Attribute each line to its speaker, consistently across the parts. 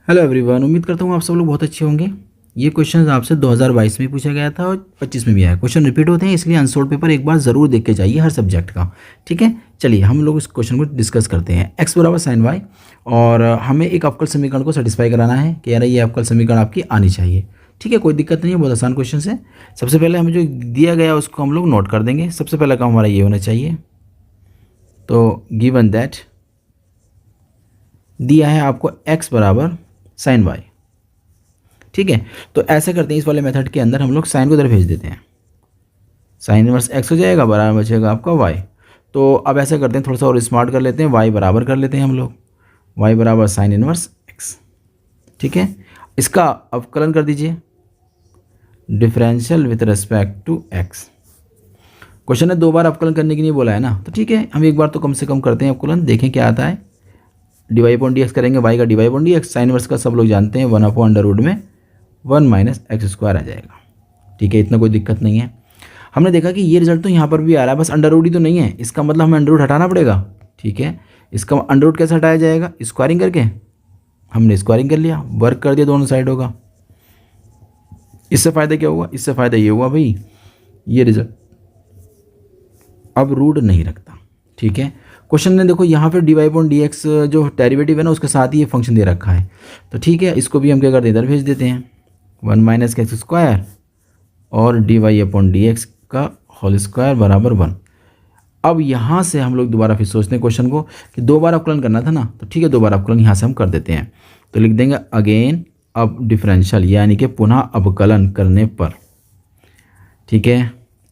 Speaker 1: Hello everyone, उम्मीद करता हूँ आप सब लोग बहुत अच्छे होंगे। ये क्वेश्चन आपसे 2022 में पूछा गया था और 25 में भी आया। क्वेश्चन रिपीट होते हैं, इसलिए अनसोल्ड पेपर एक बार ज़रूर देख के जाइए हर सब्जेक्ट का। ठीक है, चलिए हम लोग इस क्वेश्चन को डिस्कस करते हैं। x बराबर साइन वाई और हमें एक अवकल समीकरण को सेटिस्फाई कराना है कि यार ये अवकल समीकरण आपकी आनी चाहिए। ठीक है, कोई दिक्कत नहीं है, बहुत आसान क्वेश्चन है। सबसे पहले हमें जो दिया गया उसको हम लोग नोट कर देंगे। सबसे पहला काम हमारा ये होना चाहिए, तो गिवन दैट दिया है आपको x बराबर साइन वाई। ठीक है, तो ऐसा करते हैं, इस वाले मेथड के अंदर हम लोग साइन को इधर भेज देते हैं। साइन इनवर्स x हो जाएगा, बराबर बचेगा आपका y। तो अब ऐसा करते हैं, थोड़ा सा और स्मार्ट कर लेते हैं, y बराबर कर लेते हैं हम लोग, y बराबर साइन इनवर्स x। ठीक है, इसका अवकलन कर दीजिए, differential with respect to x। Question ने 2 बार अवकलन करने के लिए बोला है ना, तो ठीक है हम एक बार तो कम से कम करते हैं अवकलन, देखें क्या आता है। dy अपॉन dx करेंगे, y का dy upon dx, sine inverse का सब लोग जानते हैं 1 अपॉन अंडर रूट में 1 माइनस एक्स स्क्वायर आ जाएगा। ठीक है, इतना कोई दिक्कत नहीं है। हमने देखा कि ये रिजल्ट तो यहाँ पर भी आ रहा है, बस अंडर रूट ही तो नहीं है, इसका मतलब हमें अंडर रूट हटाना पड़ेगा। ठीक है, इसका अंडर रूट कैसे हटाया जाएगा, स्क्वायरिंग करके। हमने स्क्वायरिंग कर लिया, वर्क कर दिया दोनों साइड होगा। इससे फ़ायदा क्या हुआ, इससे फ़ायदा ये हुआ भाई, ये रिजल्ट अब रूट नहीं रखता। ठीक है, क्वेश्चन ने देखो यहाँ पर dy अपॉन dx जो डेरिवेटिव है ना, उसके साथ ही ये फंक्शन दे रखा है। तो ठीक है, इसको भी हम क्या करते हैं, इधर भेज देते हैं, 1 माइनस एक्स स्क्वायर और dy अपॉन dx का होल स्क्वायर बराबर 1। अब यहाँ से हम लोग दोबारा फिर सोचते हैं क्वेश्चन को कि 2 बार अवकलन करना था ना, तो ठीक है 2 बार अवकलन यहाँ से हम कर देते हैं। तो लिख देंगे अगेन अब डिफरेंशियल, यानी कि पुनः अवकलन करने पर। ठीक है,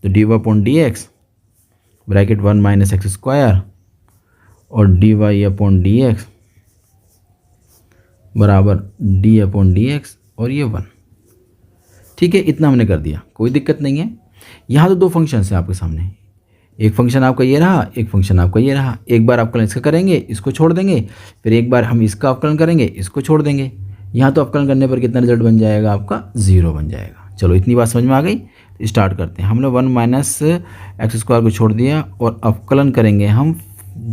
Speaker 1: तो dy upon dx bracket 1 minus x square और dy अपॉन dx बराबर d अपॉन dx और ये 1। ठीक है, इतना हमने कर दिया, कोई दिक्कत नहीं है। यहाँ तो 2 फंक्शन हैं आपके सामने, एक फंक्शन आपका ये रहा, एक फंक्शन आपका ये रहा। एक बार अवकलन इसका करेंगे, इसको छोड़ देंगे, फिर एक बार हम इसका अवकलन करेंगे, इसको छोड़ देंगे। यहाँ तो अवकलन करने पर कितना रिजल्ट बन जाएगा आपका, 0 बन जाएगा। चलो इतनी बात समझ में आ गई, तो स्टार्ट करते हैं। हमने 1 माइनस एक्स स्क्वायर को छोड़ दिया और अवकलन करेंगे हम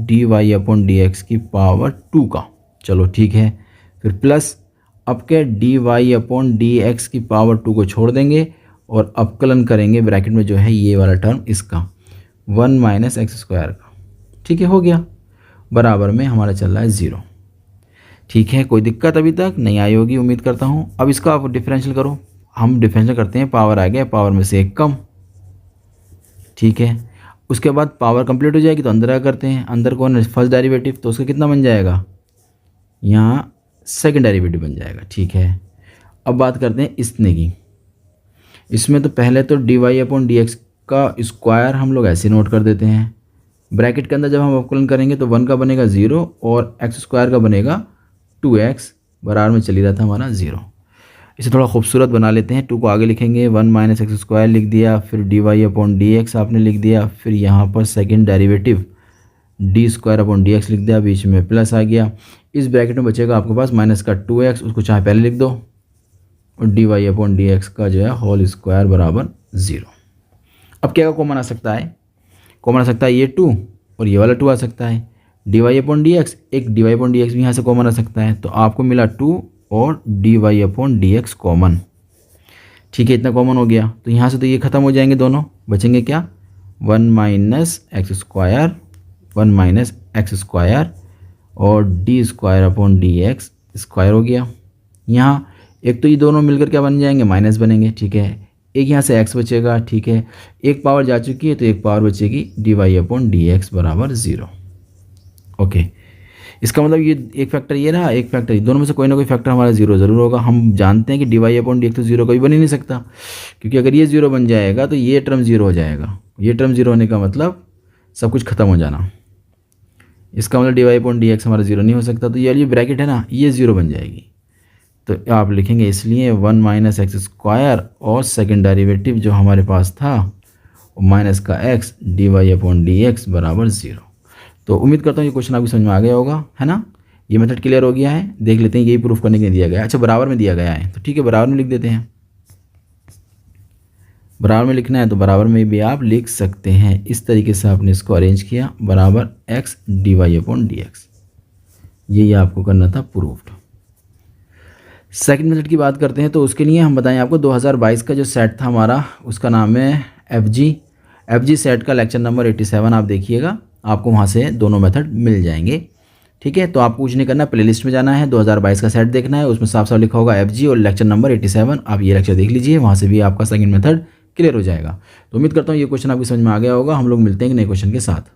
Speaker 1: dy अपॉन dx की पावर 2 का। चलो ठीक है, फिर प्लस अब के dy अपॉन dx की पावर 2 को छोड़ देंगे और अवकलन करेंगे ब्रैकेट में जो है ये वाला टर्म इसका 1 माइनस एक्स स्क्वायर का। ठीक है, हो गया, बराबर में हमारा चल रहा है 0। ठीक है, कोई दिक्कत अभी तक नहीं आई होगी उम्मीद करता हूँ। अब इसका आप डिफरेंशियल करो, हम डिफरेंशियल करते हैं, पावर आ गया, पावर में से 1 कम। ठीक है, उसके बाद पावर कंप्लीट हो जाएगी तो अंदर क्या करते हैं, अंदर कौन है, फर्स्ट डेरिवेटिव, तो उसका कितना बन जाएगा, यहाँ सेकंड डेरिवेटिव बन जाएगा। ठीक है, अब बात करते हैं इसने की। इसमें तो पहले तो dy अपॉन dx का स्क्वायर हम लोग ऐसे नोट कर देते हैं, ब्रैकेट के अंदर जब हम अवकलन करेंगे तो 1 का बनेगा 0 और एक्स स्क्वायर का बनेगा 2x, बराबर में चली रहा था हमारा 0। इसे थोड़ा खूबसूरत बना लेते हैं, 2 को आगे लिखेंगे, 1 माइनस एक्स स्क्वायर लिख दिया, फिर dy अपॉन dx आपने लिख दिया, फिर यहाँ पर second derivative D square upon d x लिख दिया, बीच में प्लस आ गया। इस ब्रैकेट में बचेगा आपके पास माइनस का 2x, उसको चाहे पहले लिख दो, और d y upon d x का जो है होल स्क्वायर बराबर 0। अब क्या कॉमन आ सकता है, कॉमन आ सकता है ये 2 और ये वाला 2 आ सकता है। D y upon d x, एक d y upon d x भी यहाँ से कॉमन आ सकता है, तो आपको मिला 2 और d y upon d x common. ठीक है, इतना कॉमन हो गया, तो यहाँ से तो ये ख़त्म हो जाएंगे दोनों, बचेंगे क्या, 1 minus x square, 1 minus x square और d square upon d x square हो गया। यहाँ एक तो ये दोनों मिलकर क्या बन जाएंगे, माइनस बनेंगे। ठीक है, एक यहाँ से x बचेगा। ठीक है, एक पावर जा चुकी है तो एक पावर बचेगी, d y upon d x बराबर 0। ओके, इसका मतलब ये एक फैक्टर ये रहा, एक फैक्टर, दोनों में से कोई ना कोई फैक्टर हमारा 0 ज़रूर होगा। हम जानते हैं कि d y upon d x तो 0 कभी बन ही नहीं सकता, क्योंकि अगर ये 0 बन जाएगा तो ये टर्म 0 हो जाएगा। ये टर्म 0 होने का मतलब सब कुछ ख़त्म हो जाना, इसका मतलब d y upon d x हमारा 0 नहीं हो सकता। तो ये ब्रैकेट है ना, ये 0 बन जाएगी। तो आप लिखेंगे इसलिए 1 माइनस एक्स स्क्वायर और सेकेंड डेरिवेटिव जो हमारे पास था माइनस का x d y upon d x बराबर 0। तो उम्मीद करता हूँ ये क्वेश्चन आपको समझ में आ गया होगा, है ना। ये मेथड क्लियर हो गया है, देख लेते हैं, यही प्रूफ करने के लिए दिया गया है। अच्छा, बराबर में दिया गया है, तो ठीक है बराबर में लिख देते हैं। बराबर में लिखना है तो बराबर में भी आप लिख सकते हैं। इस तरीके से आपने इसको अरेंज किया, बराबर x d y upon d x, यही आपको करना था प्रूफ्ड। सेकंड मेथड की बात करते हैं तो उसके लिए हम बताएं आपको 2022 का जो सेट था हमारा उसका नाम है एफ जी सेट का लेक्चर नंबर 87 आप देखिएगा, आपको वहाँ से दोनों मेथड मिल जाएंगे। ठीक है, तो आपको कुछ नहीं करना, प्लेलिस्ट में जाना है, 2022 का सेट देखना है, उसमें साफ साफ लिखा होगा एफ और लेक्चर नंबर 87, आप ये लेक्चर देख लीजिए, वहाँ से भी आपका सेकंड मेथड क्लियर हो जाएगा। तो उम्मीद करता हूँ ये क्वेश्चन आपकी समझ में आ गया होगा। हम लोग मिलते हैं नए क्वेश्चन के साथ।